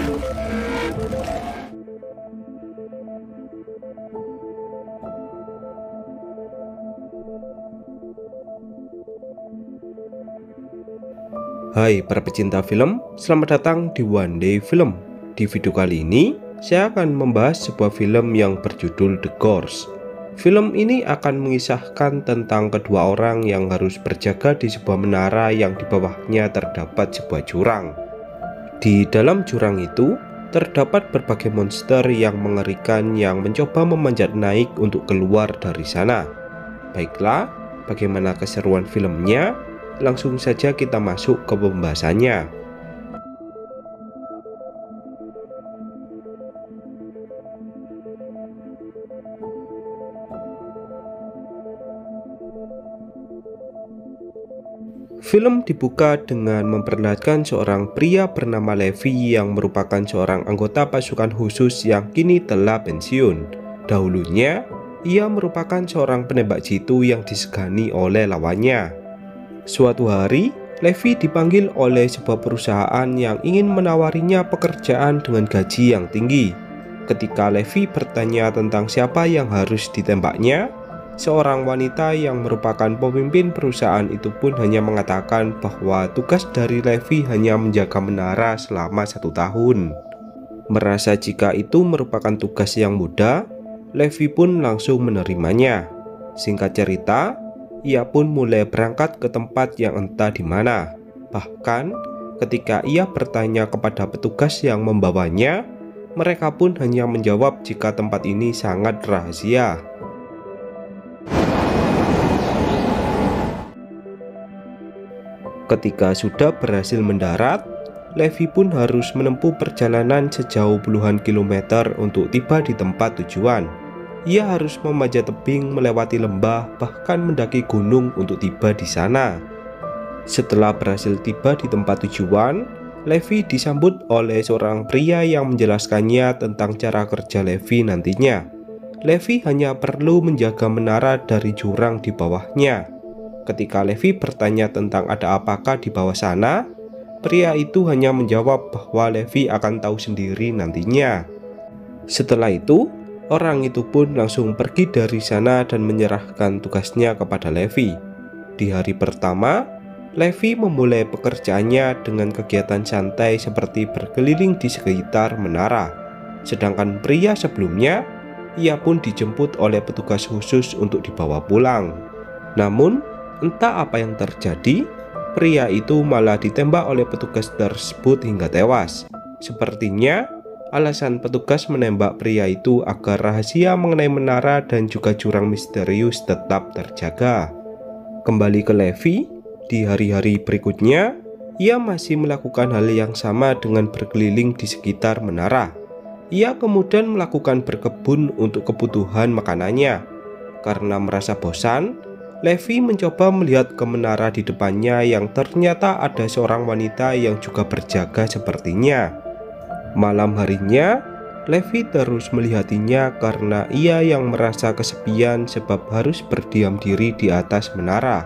Hai para pecinta film, selamat datang di One Day Film. Di video kali ini, saya akan membahas sebuah film yang berjudul The Gorge. Film ini akan mengisahkan tentang kedua orang yang harus berjaga di sebuah menara yang di bawahnya terdapat sebuah jurang. Di dalam jurang itu, terdapat berbagai monster yang mengerikan yang mencoba memanjat naik untuk keluar dari sana. Baiklah, bagaimana keseruan filmnya? Langsung saja kita masuk ke pembahasannya. Film dibuka dengan memperlihatkan seorang pria bernama Levi yang merupakan seorang anggota pasukan khusus yang kini telah pensiun. Dahulunya, ia merupakan seorang penembak jitu yang disegani oleh lawannya. Suatu hari, Levi dipanggil oleh sebuah perusahaan yang ingin menawarinya pekerjaan dengan gaji yang tinggi. Ketika Levi bertanya tentang siapa yang harus ditembaknya, seorang wanita yang merupakan pemimpin perusahaan itu pun hanya mengatakan bahwa tugas dari Levi hanya menjaga menara selama 1 tahun. Merasa jika itu merupakan tugas yang mudah, Levi pun langsung menerimanya. Singkat cerita, ia pun mulai berangkat ke tempat yang entah di mana. Bahkan ketika ia bertanya kepada petugas yang membawanya, mereka pun hanya menjawab jika tempat ini sangat rahasia. Ketika sudah berhasil mendarat, Levi pun harus menempuh perjalanan sejauh puluhan kilometer untuk tiba di tempat tujuan. Ia harus memanjat tebing, melewati lembah, bahkan mendaki gunung untuk tiba di sana. Setelah berhasil tiba di tempat tujuan, Levi disambut oleh seorang pria yang menjelaskannya tentang cara kerja Levi nantinya. Levi hanya perlu menjaga menara dari jurang di bawahnya. Ketika Levi bertanya tentang ada apakah di bawah sana, pria itu hanya menjawab bahwa Levi akan tahu sendiri nantinya. Setelah itu, orang itu pun langsung pergi dari sana dan menyerahkan tugasnya kepada Levi. Di hari pertama, Levi memulai pekerjaannya dengan kegiatan santai seperti berkeliling di sekitar menara. Sedangkan pria sebelumnya, ia pun dijemput oleh petugas khusus untuk dibawa pulang. Namun, entah apa yang terjadi, pria itu malah ditembak oleh petugas tersebut hingga tewas. Sepertinya alasan petugas menembak pria itu agar rahasia mengenai menara dan juga jurang misterius tetap terjaga. Kembali ke Levi, di hari-hari berikutnya, ia masih melakukan hal yang sama dengan berkeliling di sekitar menara. Ia kemudian melakukan berkebun untuk kebutuhan makanannya. Karena merasa bosan, Levi mencoba melihat ke menara di depannya yang ternyata ada seorang wanita yang juga berjaga sepertinya. Malam harinya, Levi terus melihatinya karena ia yang merasa kesepian sebab harus berdiam diri di atas menara.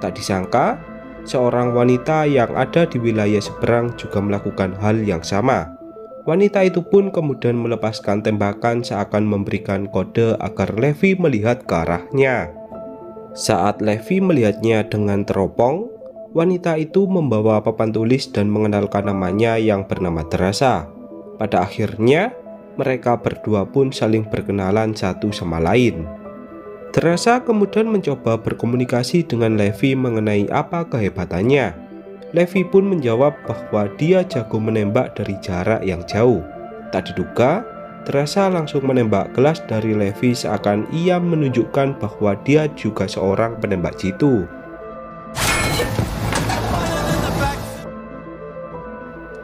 Tak disangka, seorang wanita yang ada di wilayah seberang juga melakukan hal yang sama. Wanita itu pun kemudian melepaskan tembakan seakan memberikan kode agar Levi melihat ke arahnya. Saat Levi melihatnya dengan teropong, wanita itu membawa papan tulis dan mengenalkan namanya yang bernama Teresa. Pada akhirnya, mereka berdua pun saling berkenalan satu sama lain. Teresa kemudian mencoba berkomunikasi dengan Levi mengenai apa kehebatannya. Levi pun menjawab bahwa dia jago menembak dari jarak yang jauh. Tak diduga, Teresa langsung menembak kelas dari Levi seakan ia menunjukkan bahwa dia juga seorang penembak jitu.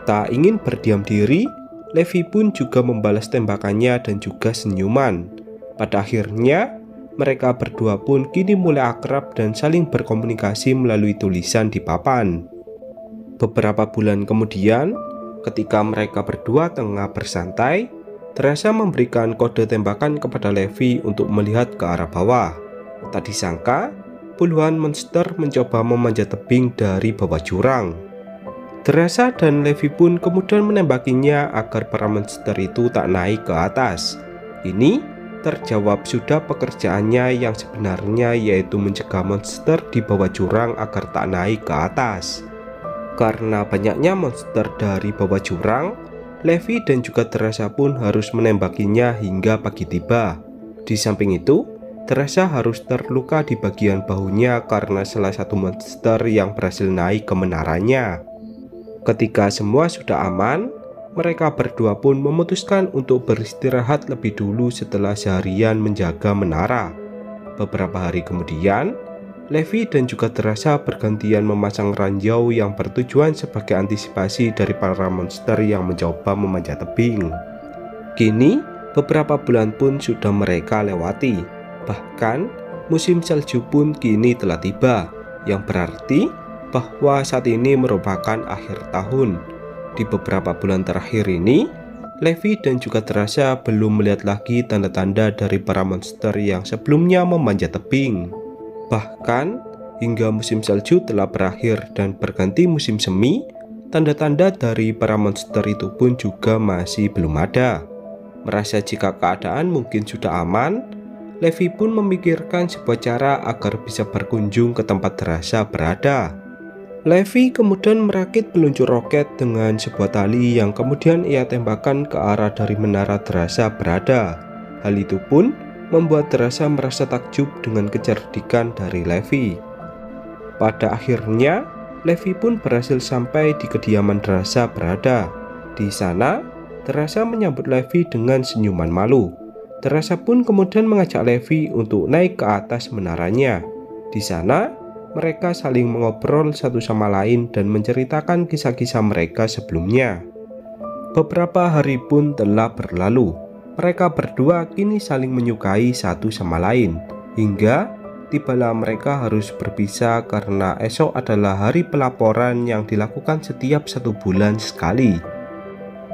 Tak ingin berdiam diri, Levi pun juga membalas tembakannya dan juga senyuman. Pada akhirnya, mereka berdua pun kini mulai akrab dan saling berkomunikasi melalui tulisan di papan. Beberapa bulan kemudian, ketika mereka berdua tengah bersantai, Teresa memberikan kode tembakan kepada Levi untuk melihat ke arah bawah. Tak disangka, puluhan monster mencoba memanjat tebing dari bawah jurang. Terasa dan Levi pun kemudian menembakinya agar para monster itu tak naik ke atas. Ini terjawab sudah pekerjaannya yang sebenarnya, yaitu mencegah monster di bawah jurang agar tak naik ke atas. Karena banyaknya monster dari bawah jurang, Levi dan juga Terasa pun harus menembakinya hingga pagi tiba. Di samping itu, Terasa harus terluka di bagian bahunya karena salah satu monster yang berhasil naik ke menaranya. Ketika semua sudah aman, mereka berdua pun memutuskan untuk beristirahat lebih dulu setelah seharian menjaga menara. Beberapa hari kemudian, Levi dan juga Terasa bergantian memasang ranjau yang bertujuan sebagai antisipasi dari para monster yang mencoba memanjat tebing. Kini, beberapa bulan pun sudah mereka lewati. Bahkan, musim salju pun kini telah tiba, yang berarti bahwa saat ini merupakan akhir tahun. Di beberapa bulan terakhir ini, Levi dan juga Terasa belum melihat lagi tanda-tanda dari para monster yang sebelumnya memanjat tebing. Bahkan, hingga musim salju telah berakhir dan berganti musim semi, tanda-tanda dari para monster itu pun juga masih belum ada. Merasa jika keadaan mungkin sudah aman, Levi pun memikirkan sebuah cara agar bisa berkunjung ke tempat Terasa berada. Levi kemudian merakit peluncur roket dengan sebuah tali yang kemudian ia tembakkan ke arah dari menara Terasa berada. Hal itu pun membuat Terasa merasa takjub dengan kecerdikan dari Levi. Pada akhirnya, Levi pun berhasil sampai di kediaman Terasa berada. Di sana, Terasa menyambut Levi dengan senyuman malu. Terasa pun kemudian mengajak Levi untuk naik ke atas menaranya. Di sana, mereka saling mengobrol satu sama lain dan menceritakan kisah-kisah mereka sebelumnya. Beberapa hari pun telah berlalu. Mereka berdua kini saling menyukai satu sama lain, hingga tibalah mereka harus berpisah karena esok adalah hari pelaporan yang dilakukan setiap 1 bulan sekali.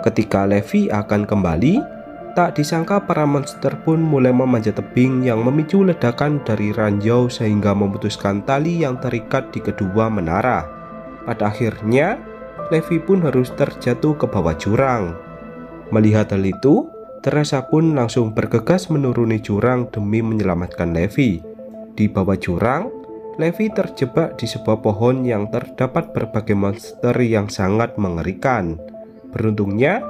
Ketika Levi akan kembali, tak disangka para monster pun mulai memanjat tebing yang memicu ledakan dari ranjau sehingga memutuskan tali yang terikat di kedua menara. Pada akhirnya, Levi pun harus terjatuh ke bawah jurang. Melihat hal itu, Terasa pun langsung bergegas menuruni jurang demi menyelamatkan Levi. Di bawah jurang, Levi terjebak di sebuah pohon yang terdapat berbagai monster yang sangat mengerikan. Beruntungnya,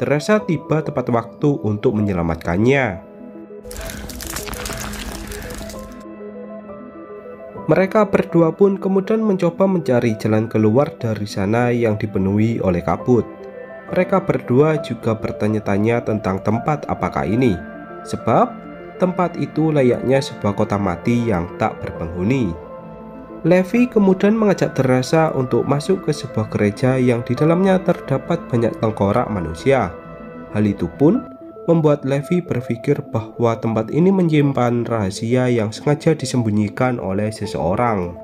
Terasa tiba tepat waktu untuk menyelamatkannya. Mereka berdua pun kemudian mencoba mencari jalan keluar dari sana yang dipenuhi oleh kabut. Mereka berdua juga bertanya-tanya tentang tempat apakah ini, sebab tempat itu layaknya sebuah kota mati yang tak berpenghuni. Levi kemudian mengajak Terasa untuk masuk ke sebuah gereja yang di dalamnya terdapat banyak tengkorak manusia. Hal itu pun membuat Levi berpikir bahwa tempat ini menyimpan rahasia yang sengaja disembunyikan oleh seseorang.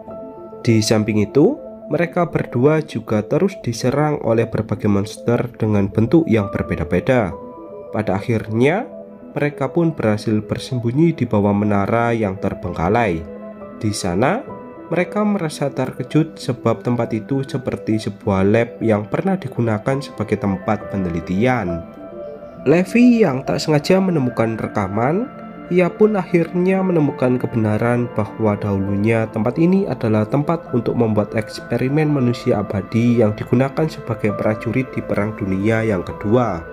Di samping itu, mereka berdua juga terus diserang oleh berbagai monster dengan bentuk yang berbeda-beda. Pada akhirnya, mereka pun berhasil bersembunyi di bawah menara yang terbengkalai. Di sana, mereka merasa terkejut sebab tempat itu seperti sebuah lab yang pernah digunakan sebagai tempat penelitian. Levi yang tak sengaja menemukan rekaman, ia pun akhirnya menemukan kebenaran bahwa dahulunya tempat ini adalah tempat untuk membuat eksperimen manusia abadi yang digunakan sebagai prajurit di Perang Dunia yang kedua.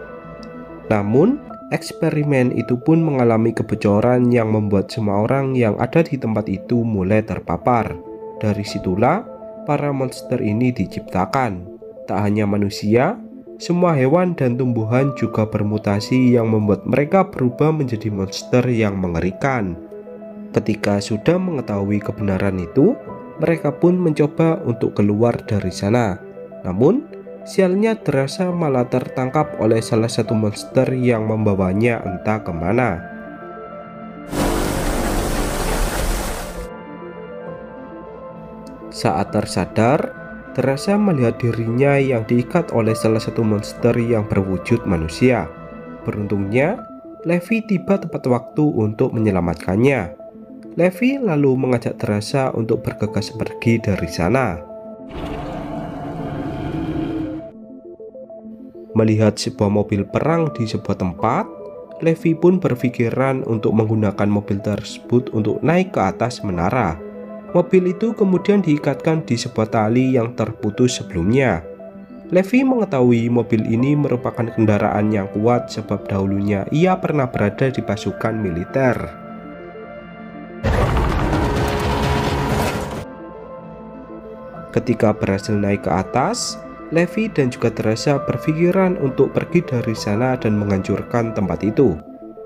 Namun, eksperimen itu pun mengalami kebocoran yang membuat semua orang yang ada di tempat itu mulai terpapar. Dari situlah para monster ini diciptakan. Tak hanya manusia, semua hewan dan tumbuhan juga bermutasi yang membuat mereka berubah menjadi monster yang mengerikan. Ketika sudah mengetahui kebenaran itu, mereka pun mencoba untuk keluar dari sana. Namun, sialnya Terasa malah tertangkap oleh salah satu monster yang membawanya entah kemana. Saat tersadar, Terasa melihat dirinya yang diikat oleh salah satu monster yang berwujud manusia. Beruntungnya, Levi tiba tepat waktu untuk menyelamatkannya. Levi lalu mengajak Terasa untuk bergegas pergi dari sana. Melihat sebuah mobil perang di sebuah tempat, Levi pun berpikiran untuk menggunakan mobil tersebut untuk naik ke atas menara. Mobil itu kemudian diikatkan di sebuah tali yang terputus sebelumnya. Levi mengetahui mobil ini merupakan kendaraan yang kuat sebab dahulunya ia pernah berada di pasukan militer. Ketika berhasil naik ke atas, Levi dan juga Theresa berpikiran untuk pergi dari sana dan menghancurkan tempat itu.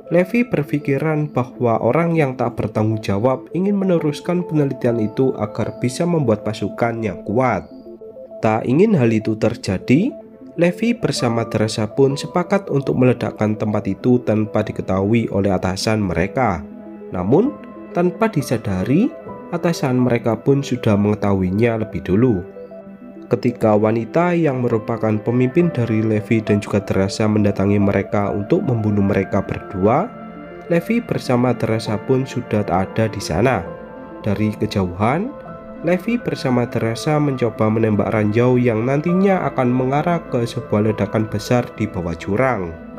Levi berpikiran bahwa orang yang tak bertanggung jawab ingin meneruskan penelitian itu agar bisa membuat pasukan yang kuat. Tak ingin hal itu terjadi, Levi bersama Theresa pun sepakat untuk meledakkan tempat itu tanpa diketahui oleh atasan mereka. Namun, tanpa disadari, atasan mereka pun sudah mengetahuinya lebih dulu. Ketika wanita yang merupakan pemimpin dari Levi dan juga Theresa mendatangi mereka untuk membunuh mereka berdua, Levi bersama Theresa pun sudah tak ada di sana. Dari kejauhan, Levi bersama Theresa mencoba menembak ranjau yang nantinya akan mengarah ke sebuah ledakan besar di bawah jurang.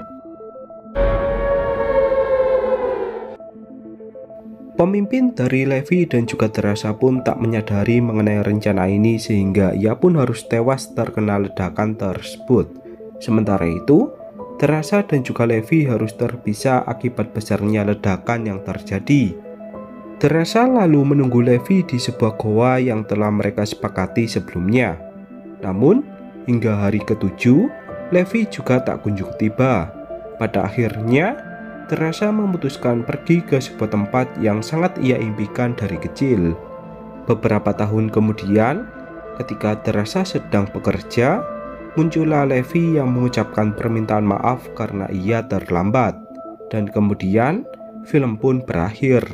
Pemimpin dari Levi dan juga Theresa pun tak menyadari mengenai rencana ini sehingga ia pun harus tewas terkena ledakan tersebut. Sementara itu, Theresa dan juga Levi harus terpisah akibat besarnya ledakan yang terjadi. Theresa lalu menunggu Levi di sebuah goa yang telah mereka sepakati sebelumnya. Namun, hingga hari ke-7, Levi juga tak kunjung tiba. Pada akhirnya, Theresa memutuskan pergi ke sebuah tempat yang sangat ia impikan dari kecil. Beberapa tahun kemudian, ketika Theresa sedang bekerja, muncullah Levi yang mengucapkan permintaan maaf karena ia terlambat. Dan kemudian, film pun berakhir.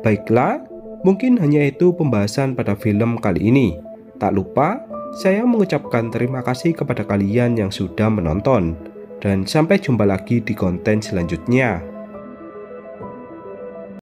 Baiklah, mungkin hanya itu pembahasan pada film kali ini. Tak lupa, saya mengucapkan terima kasih kepada kalian yang sudah menonton, dan sampai jumpa lagi di konten selanjutnya.